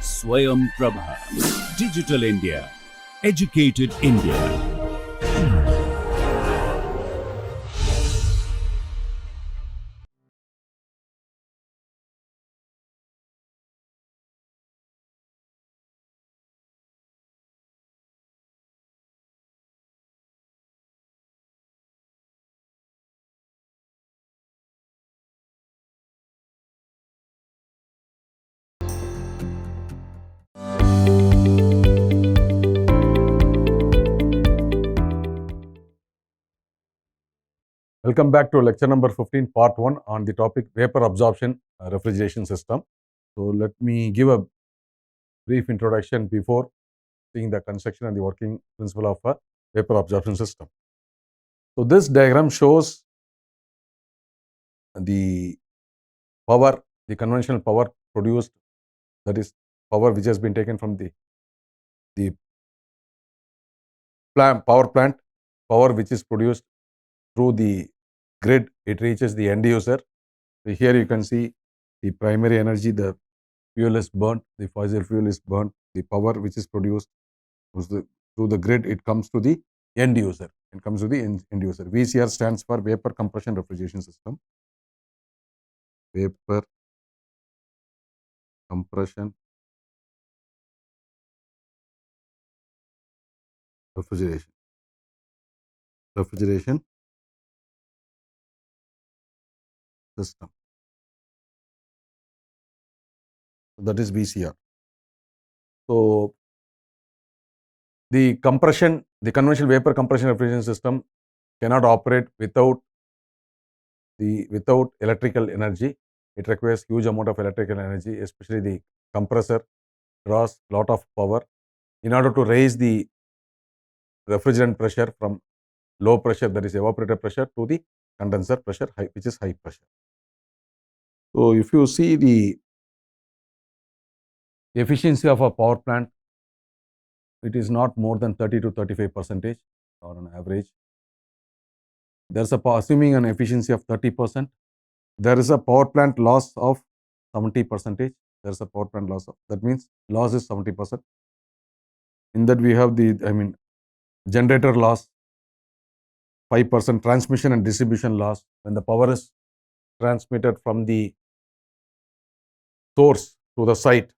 Swayam Prabha. Digital India. Educated India. Welcome back to lecture number 15, part 1 on the topic vapor absorption refrigeration system. So let me give a brief introduction before seeing the construction and the working principle of a vapor absorption system. So this diagram shows the power, the conventional power produced, that is power which has been taken from the power plant, power which is produced through the grid, it reaches the end user. So here you can see the primary energy, the fuel is burnt, the fossil fuel is burnt, the power which is produced through the grid, it comes to the end user. It comes to the end user. VCR stands for Vapor Compression Refrigeration System. Vapor Compression Refrigeration System. So that is VCR. So the conventional vapor compression refrigeration system cannot operate without electrical energy. It requires huge amount of electrical energy, especially the compressor draws lot of power in order to raise the refrigerant pressure from low pressure, that is evaporator pressure, to the condenser pressure, which is high pressure. So if you see the efficiency of a power plant, it is not more than 30 to 35% or on average. There's assuming an efficiency of 30%, there is a power plant loss of 70%. There's a power plant loss of, that means loss is 70%. In that we have the, generator loss 5%, transmission and distribution loss when the power is transmitted from the source to the site.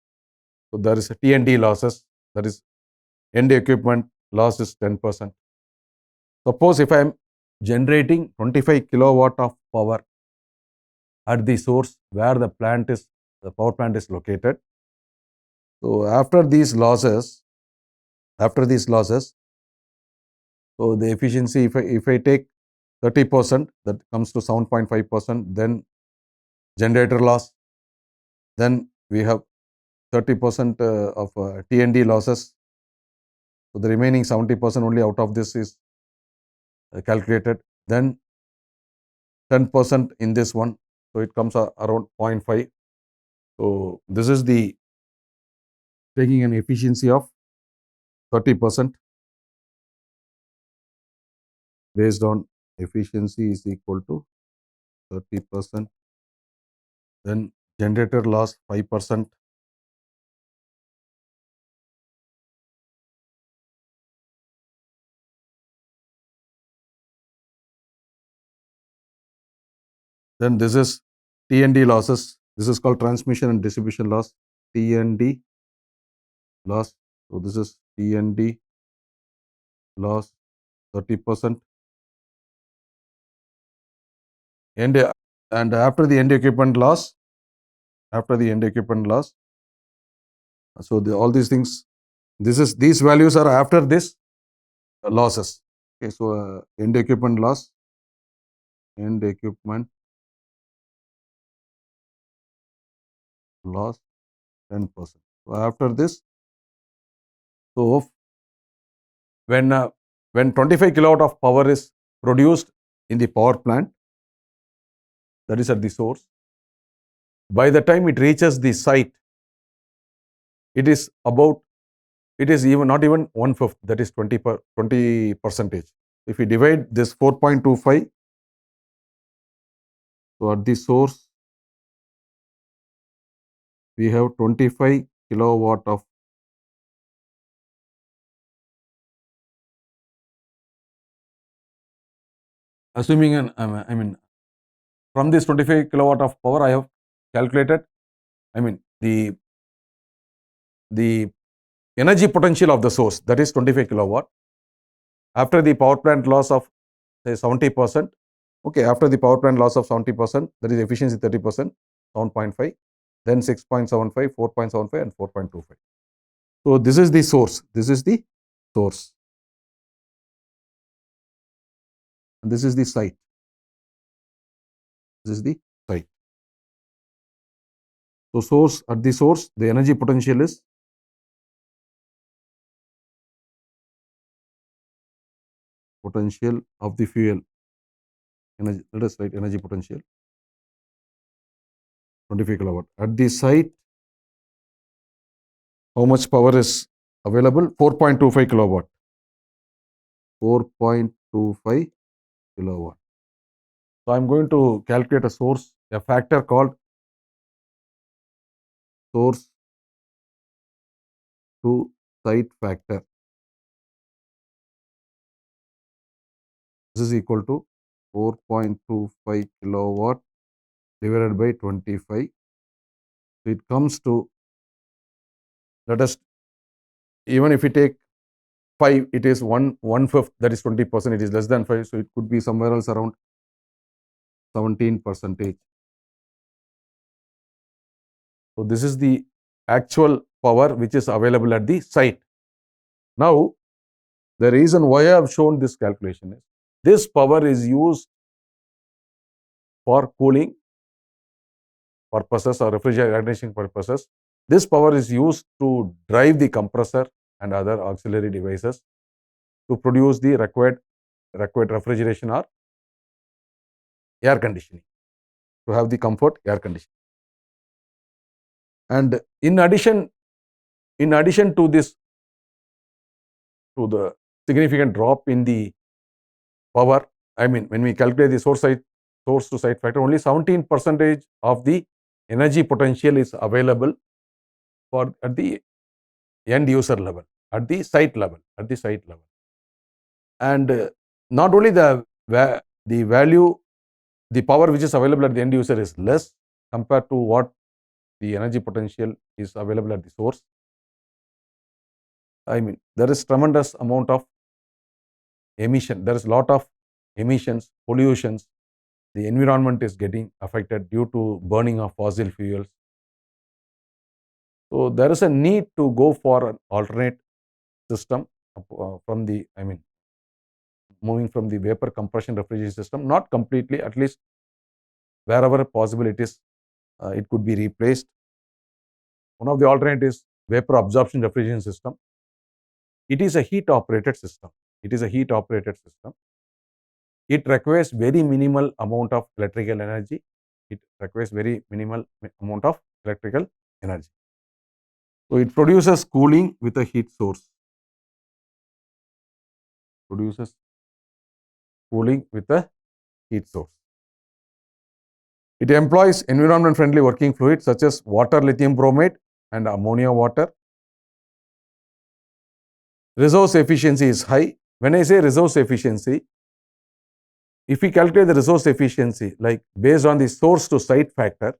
So there is a T&D losses, that is end equipment loss is 10%. Suppose if I am generating 25 kilowatt of power at the source where the power plant is located. So after these losses, so the efficiency, if I take 30%, that comes to 7.5%, then generator loss, then we have 30% of T&D losses. So the remaining 70% only out of this is calculated. Then 10% in this one, so it comes around 0.5. So this is the taking an efficiency of 30% based on efficiency is equal to 30%. Then generator loss 5%. Then this is T&D losses. This is called transmission and distribution loss. T&D loss. So this is T&D loss 30%. And after the end equipment loss, so all these things, these values are after this losses. Okay, so end equipment loss 10%. So after this, so when 25 kilowatt of power is produced in the power plant, that is at the source, by the time it reaches the site, it is even not even 1/5, that is 20%. If we divide this 4.25, so at the source we have 25 kilowatt of assuming from this 25 kilowatt of power I have calculated the energy potential of the source, that is 25 kilowatt. After the power plant loss of say 70%, okay, after the power plant loss of 70%, that is efficiency 30%, 7.5, then 6.75, 4.75 and 4.25. So this is the source, and this is the site, So at the source, the energy potential is potential of the fuel. Energy, let us write energy potential 25 kilowatt. At the site, how much power is available? 4.25 kilowatt. 4.25 kilowatt. So I am going to calculate a factor called source to site factor. This is equal to 4.25 kilowatt divided by 25. So it comes to, let us, even if we take 5, it is 1/5, that is 20%, it is less than 5, so it could be somewhere else around 17%. So this is the actual power which is available at the site. Now, the reason why I have shown this calculation is this power is used for cooling purposes or refrigeration purposes. This power is used to drive the compressor and other auxiliary devices to produce the required refrigeration or air conditioning, to have the comfort air conditioning. And in addition to this, to the significant drop in the power, when we calculate the source to site factor, only 17% of the energy potential is available at the end user level, at the site level. And not only the value, the power which is available at the end user is less compared to what the energy potential is available at the source. There is tremendous amount of emission. There is a lot of emissions, pollutions. The environment is getting affected due to burning of fossil fuels. So there is a need to go for an alternate system from the, moving from the vapor compression refrigeration system, not completely, at least wherever possible it is, it could be replaced. One of the alternatives is vapor absorption refrigeration system. It is a heat operated system. It requires very minimal amount of electrical energy. So it produces cooling with a heat source. It employs environment friendly working fluids such as water lithium bromide and ammonia water. Resource efficiency is high. When I say resource efficiency, if we calculate the resource efficiency like based on the source to site factor,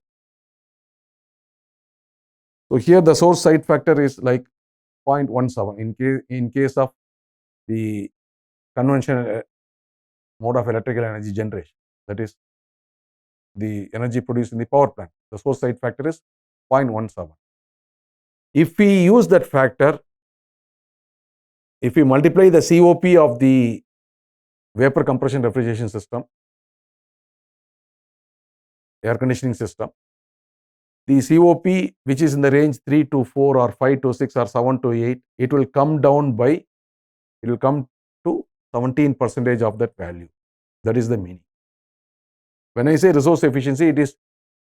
so here the source site factor is like 0.17 in case of the conventional mode of electrical energy generation, that is the energy produced in the power plant. The source site factor is 0.17. If we use that factor, if we multiply the COP of the vapor compression refrigeration system, air conditioning system, the COP which is in the range 3 to 4 or 5 to 6 or 7 to 8, it will come to 17% of that value. That is the meaning. When I say resource efficiency, it is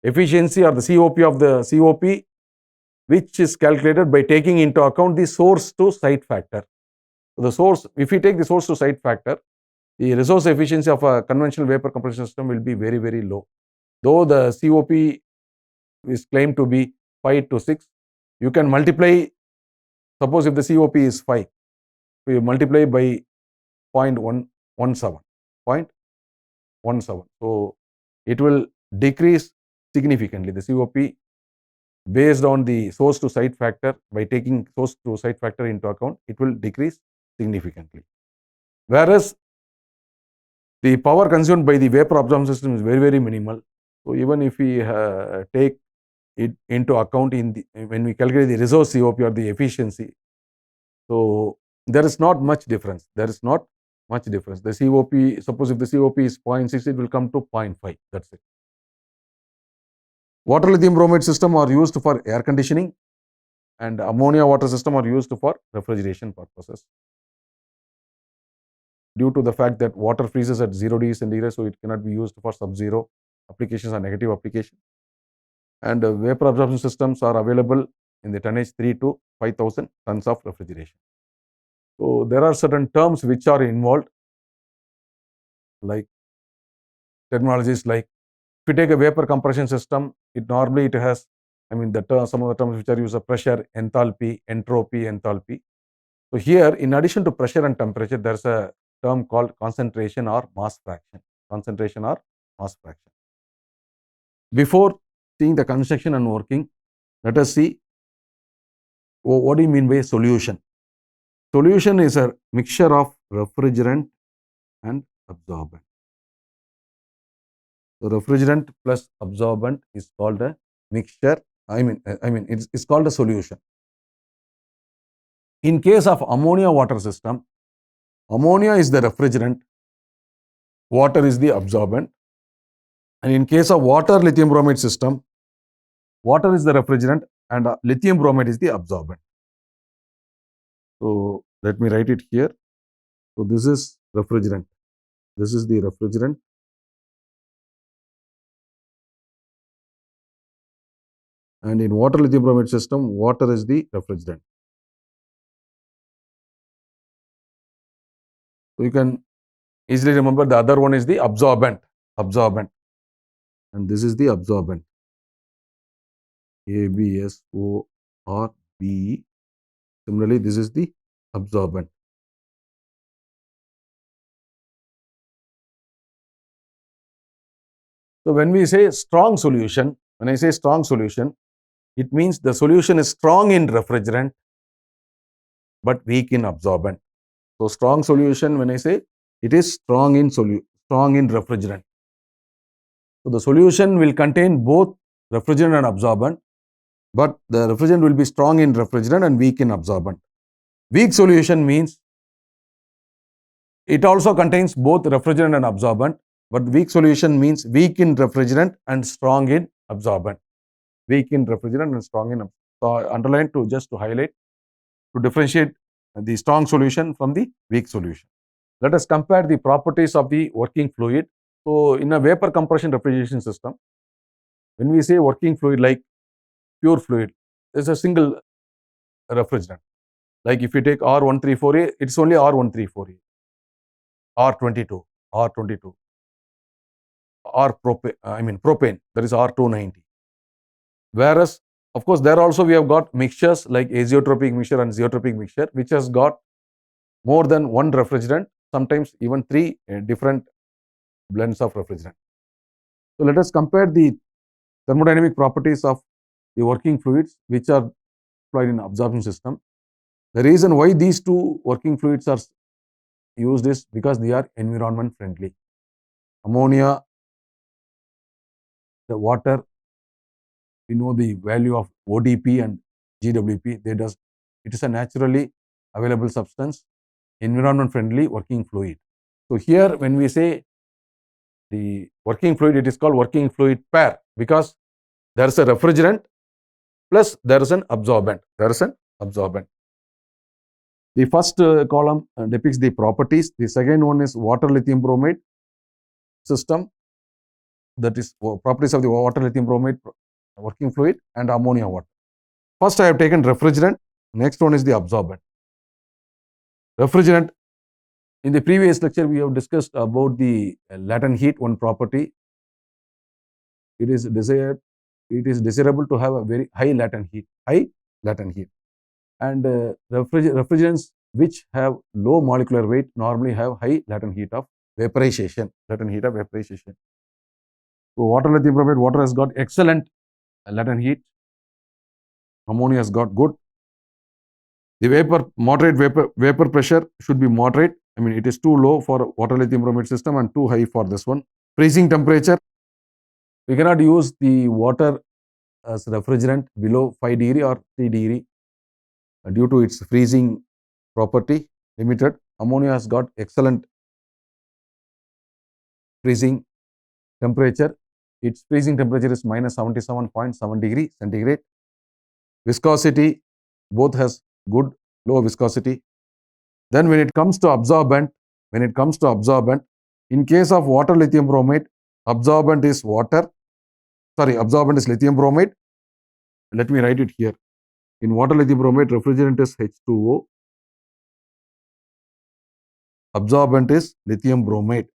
efficiency or the COP of the COP which is calculated by taking into account the source to site factor. So if we take the source to site factor, the resource efficiency of a conventional vapor compression system will be very, very low. Though the COP is claimed to be 5 to 6, you can multiply, suppose if the COP is 5, you multiply by 0.117, 0.17. So it will decrease significantly. The COP based on the source to site factor, by taking source to site factor into account, it will decrease significantly. Whereas the power consumed by the vapor absorption system is very, very minimal. So even if we take it into account when we calculate the resource COP or the efficiency, so there is not much difference. There is not much difference. The COP, suppose if the COP is 0.6, it will come to 0.5. That's it. Water lithium bromide system are used for air conditioning, and ammonia water system are used for refrigeration purposes. Due to the fact that water freezes at 0 degrees centigrade, so it cannot be used for sub-zero applications or negative applications. And vapor absorption systems are available in the tonnage 3 to 5,000 tons of refrigeration. So there are certain terms which are involved, like terminologies like, if you take a vapor compression system, it normally has, some of the terms which are used are pressure, enthalpy, entropy, enthalpy. So here, in addition to pressure and temperature, there is a term called concentration or mass fraction. Concentration or mass fraction. Before seeing the construction and working, let us see what do you mean by solution. Solution is a mixture of refrigerant and absorbent. So refrigerant plus absorbent is called a mixture. It's called a solution. In case of ammonia water system, ammonia is the refrigerant, water is the absorbent. And in case of water lithium bromide system, water is the refrigerant and lithium bromide is the absorbent. So let me write it here. So this is refrigerant. This is the refrigerant. And in water lithium bromide system, water is the refrigerant. So you can easily remember the other one is the absorbent. Absorbent. And this is the absorbent. ABSORBE. Similarly, this is the absorbent. So when we say strong solution, when I say strong solution, it means the solution is strong in refrigerant but weak in absorbent. So strong solution, when I say, it is strong in refrigerant. So the solution will contain both refrigerant and absorbent, but the refrigerant will be strong in refrigerant and weak in absorbent. Weak solution means it also contains both refrigerant and absorbent, but weak solution means weak in refrigerant and strong in absorbent. Weak in refrigerant and strong in absorbent. So underline just to highlight, to differentiate the strong solution from the weak solution. Let us compare the properties of the working fluid. So in a vapor compression refrigeration system, when we say working fluid like pure fluid, is a single refrigerant. Like if you take R134A, it's only R134A, R22, R22, propane, that is R290. Whereas, of course, there also we have got mixtures like azeotropic mixture and zeotropic mixture, which has got more than one refrigerant, sometimes even 3 different blends of refrigerant. So let us compare the thermodynamic properties of the working fluids which are applied in absorption system. The reason why these two working fluids are used is because they are environment friendly. Ammonia, the water, we know the value of ODP and GWP. It is a naturally available substance, environment friendly working fluid. So here when we say the working fluid, it is called working fluid pair because there is a refrigerant plus there is an absorbent. The first column depicts the properties. The second one is water lithium bromide system, that is properties of the water lithium bromide working fluid and ammonia water. First I have taken refrigerant, next one is the absorbent. Refrigerant, in the previous lecture we have discussed about the latent heat, one property. It is desired it is desirable to have a very high latent heat. And refrigerants which have low molecular weight normally have high latent heat of vaporization. So water lithium bromide, water has got excellent latent heat. Ammonia has got good. The moderate vapor pressure should be moderate. I mean, it is too low for water lithium bromide system and too high for this one. Freezing temperature, we cannot use the water as refrigerant below 5 degree or 3 degree due to its freezing property limited. Ammonia has got excellent freezing temperature. Its freezing temperature is minus 77.7 degree centigrade. Viscosity, both has good low viscosity. Then when it comes to absorbent, in case of water lithium bromide, absorbent is lithium bromide. Let me write it here. In water lithium bromide, refrigerant is H2O. Absorbent is lithium bromide.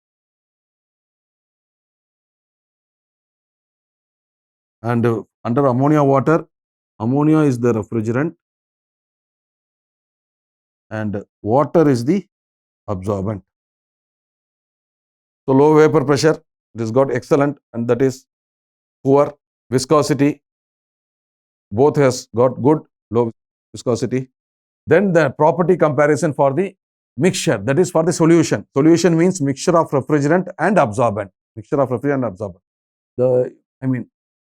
And under ammonia water, ammonia is the refrigerant and water is the absorbent. So low vapor pressure, it has got excellent, and that is poor. Viscosity, both has got good low viscosity. Then the property comparison for the mixture, that is for the solution. Solution means mixture of refrigerant and absorbent.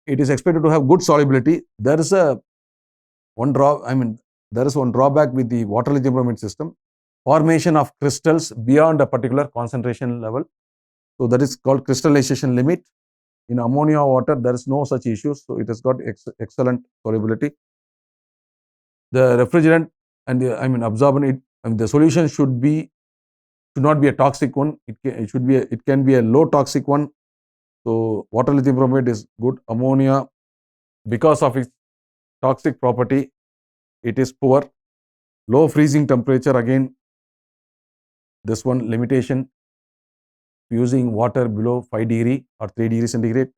It is expected to have good solubility. There is one drawback with the water lithium bromide system: formation of crystals beyond a particular concentration level. So that is called crystallization limit. In ammonia water, there is no such issues. So it has got excellent solubility. The refrigerant and the absorbent, the solution should not be a toxic one. It can be a low toxic one. So water lithium bromide is good. Ammonia, because of its toxic property, it is poor. Low freezing temperature, again, this one limitation, using water below 5 degree or 3 degree centigrade.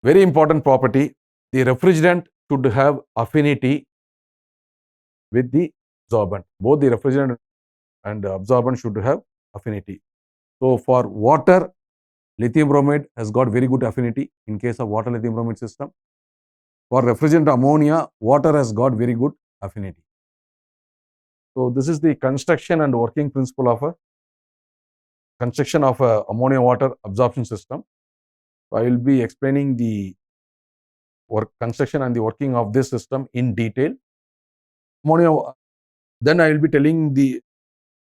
Very important property, the refrigerant should have affinity with the absorbent. Both the refrigerant and the absorbent should have affinity. So for water, lithium bromide has got very good affinity in case of water lithium bromide system. For refrigerant ammonia, water has got very good affinity. So this is the construction and working principle of a ammonia water absorption system. So I will be explaining the construction and the working of this system in detail. Then I will be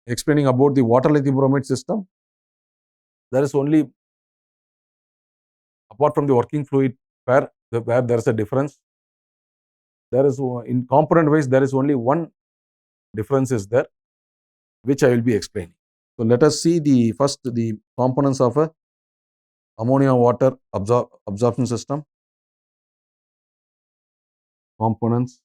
explaining about the water lithium bromide system. There is only, apart from the working fluid where there is a difference, there is, in component wise, there is only one difference is there, which I will be explaining. So let us see the components of a ammonia water absorption system. Components.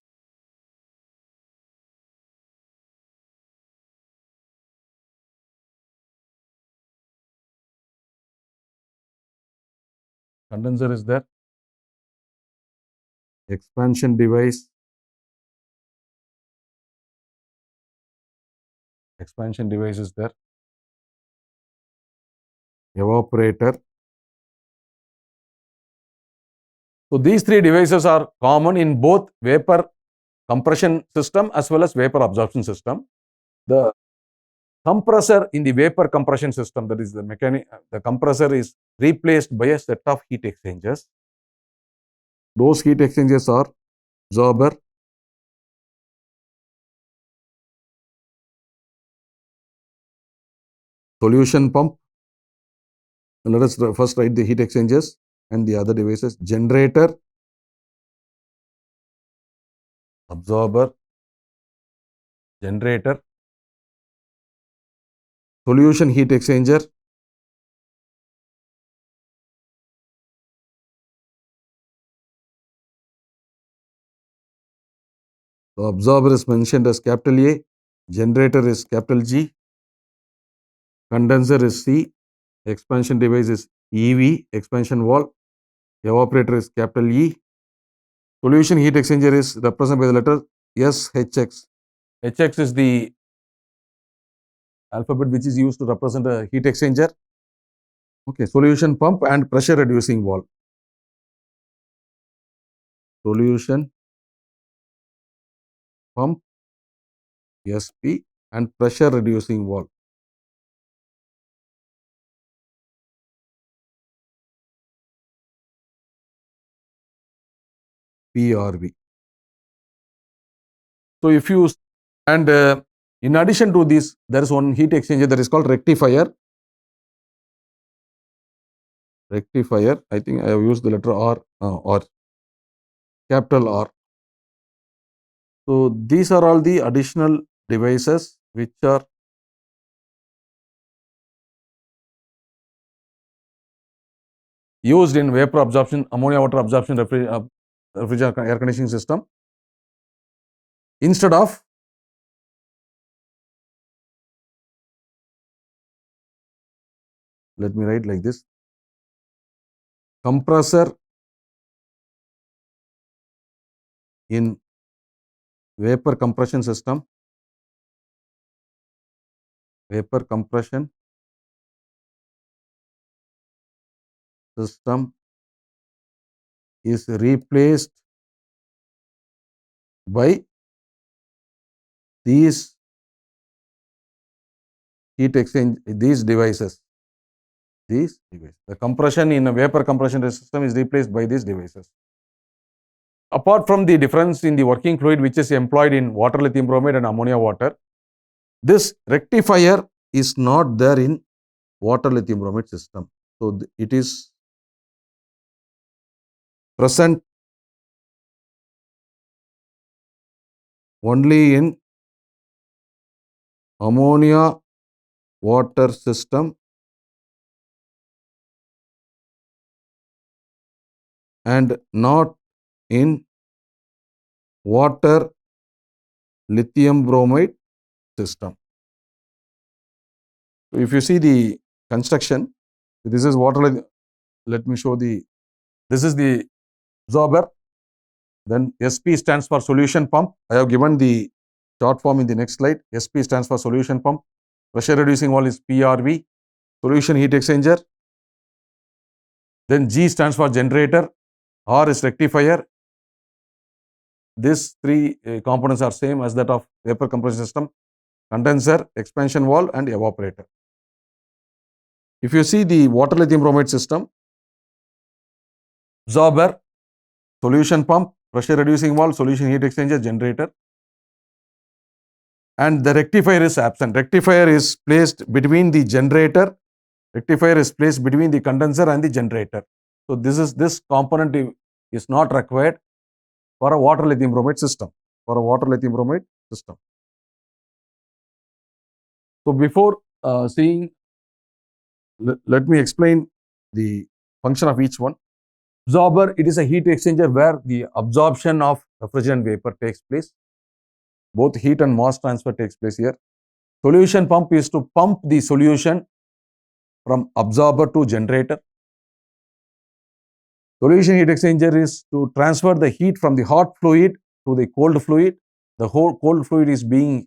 Condenser is there. Expansion device. Is there. Evaporator. So these three devices are common in both vapor compression system as well as vapor absorption system. The compressor in the vapor compression system, that is the compressor is replaced by a set of heat exchangers. Those heat exchangers are absorber, solution pump. Let us first write the heat exchangers and the other devices. Generator, absorber, generator, solution heat exchanger, so absorber is mentioned as capital A, generator is capital G, condenser is C, expansion device is EV, expansion valve, evaporator is capital E. Solution heat exchanger is represented by the letter SHX. HX is the alphabet which is used to represent a heat exchanger. Okay, solution pump and pressure reducing valve. Solution pump, SP, and pressure reducing valve. PRV. So if you, and in addition to this, there is one heat exchanger that is called rectifier. Rectifier, I think I have used the letter R or capital R. So these are all the additional devices which are used in vapor absorption, ammonia water absorption refrigerant air conditioning system. Instead of let me write like this: compressor in vapor compression system, vapor compression system is replaced by these heat exchange, these devices. The compression in a vapor compression system is replaced by these devices. Apart from the difference in the working fluid which is employed in water lithium bromide and ammonia water, this rectifier is not there in water lithium bromide system. So it is present only in ammonia water system and not in water lithium bromide system. So if you see the construction, this is water. Let me show the. This is the absorber. Then SP stands for solution pump. I have given the short form in the next slide. SP stands for solution pump. Pressure reducing valve is PRV. Solution heat exchanger. Then G stands for generator. R is rectifier. These three components are same as that of vapor compression system: condenser, expansion valve, and evaporator. If you see the water lithium bromide system, absorber, solution pump, pressure reducing valve, solution heat exchanger, generator, and the rectifier is absent. Rectifier is placed between the generator. Rectifier is placed between the condenser and the generator. So this component is not required for a water lithium bromide system. So before seeing, let me explain the function of each one. Absorber, it is a heat exchanger where the absorption of refrigerant vapor takes place. Both heat and mass transfer takes place here. Solution pump is to pump the solution from absorber to generator. Solution heat exchanger is to transfer the heat from the hot fluid to the cold fluid. The whole cold fluid is being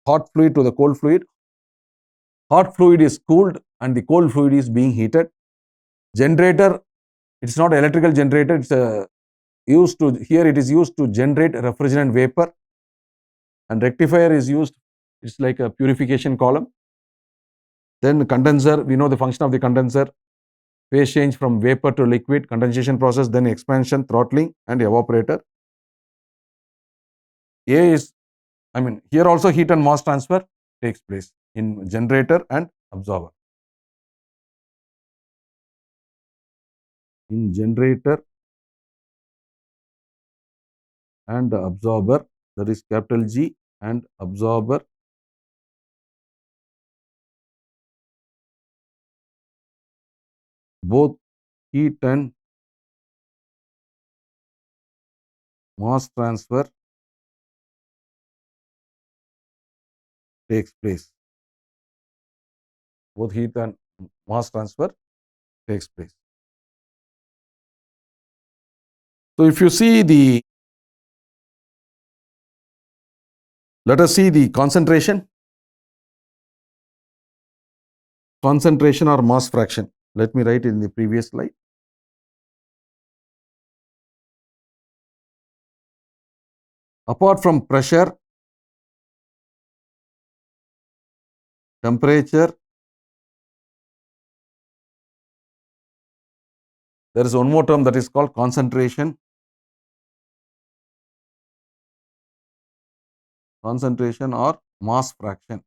hot fluid to the cold fluid. Hot fluid is cooled and the cold fluid is being heated. Generator, it's not electrical generator, it's used to generate refrigerant vapor. And rectifier is used, it's like a purification column. Then condenser, we know the function of the condenser: phase change from vapor to liquid, condensation process, then expansion, throttling, and evaporator. Here also heat and mass transfer takes place in generator and absorber. In generator and absorber, that is capital G, and absorber, both heat and mass transfer takes place. Both heat and mass transfer takes place. So if you see let us see the concentration or mass fraction. Let me write in the previous slide. Apart from pressure, temperature, there is one more term that is called concentration. Concentration or mass fraction.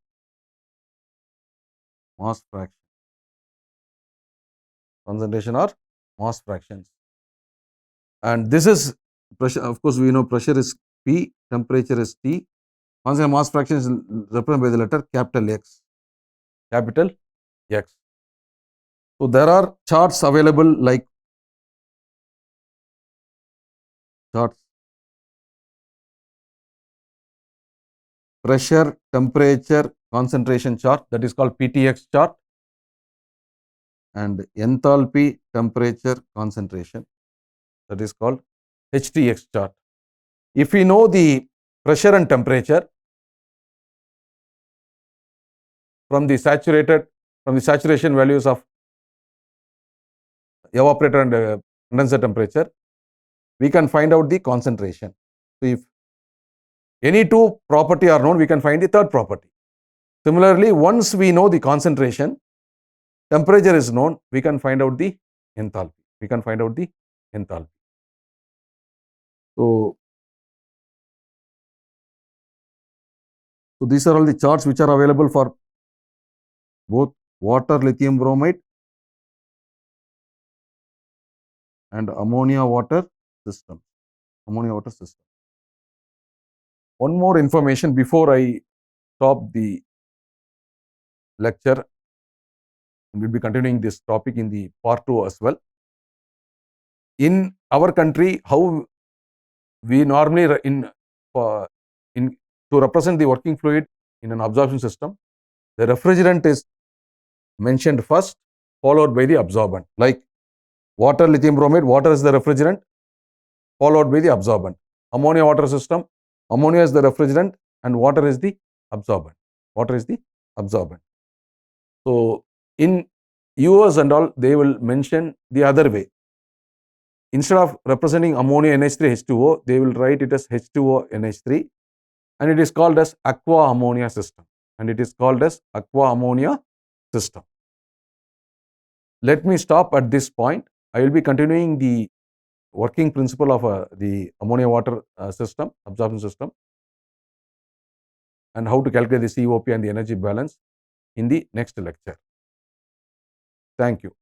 Mass fraction. Concentration or mass fractions. And this is pressure. Of course, we know pressure is P, temperature is T. Concentration mass fraction is represented by the letter capital X. Capital X. So there are charts available like charts. Pressure, temperature, concentration chart, that is called PTX chart, and enthalpy, temperature, concentration, that is called HTX chart. If we know the pressure and temperature from the saturation values of evaporator and condenser temperature, we can find out the concentration. So if any two property are known, we can find the third property. Similarly, once we know the concentration, temperature is known, we can find out the enthalpy. So these are all the charts which are available for both water lithium bromide and ammonia water system. One more information before I stop the lecture, and we'll be continuing this topic in the part 2 as well. In our country, how we normally to represent the working fluid in an absorption system, the refrigerant is mentioned first, followed by the absorbent. Like water lithium bromide, water is the refrigerant, followed by the absorbent. Ammonia water system, ammonia is the refrigerant and water is the absorbent. So in US and all, they will mention the other way. Instead of representing ammonia NH3 H2O, they will write it as H2O NH3, and it is called as aqua ammonia system. Let me stop at this point. I will be continuing the working principle of the ammonia water system, absorption system, and how to calculate the COP and the energy balance in the next lecture. Thank you.